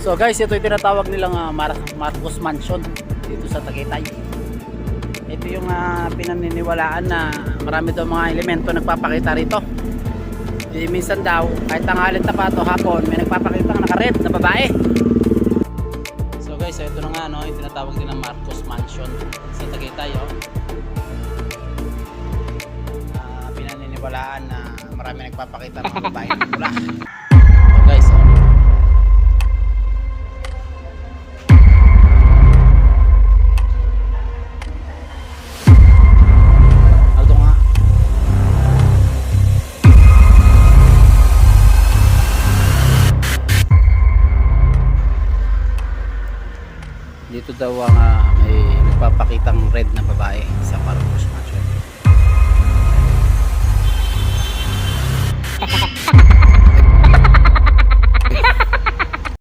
So guys, ito yung tinatawag nilang Marcos Mansion dito sa Tagaytay. Ito yung pinaniniwalaan na marami daw mga elemento nagpapakita rito. Minsan daw, kahit tanghalin pa o hapon, may nagpapakita naka-red na babae. So guys, ito na nga, no, yung tinatawag din ng Marcos Mansion sa Tagaytay. Pinaniniwalaan na marami nagpapakita ng mga babae na pula. So guys, dito daw ang may nagpapakitang red na babae sa Marcos Mansion.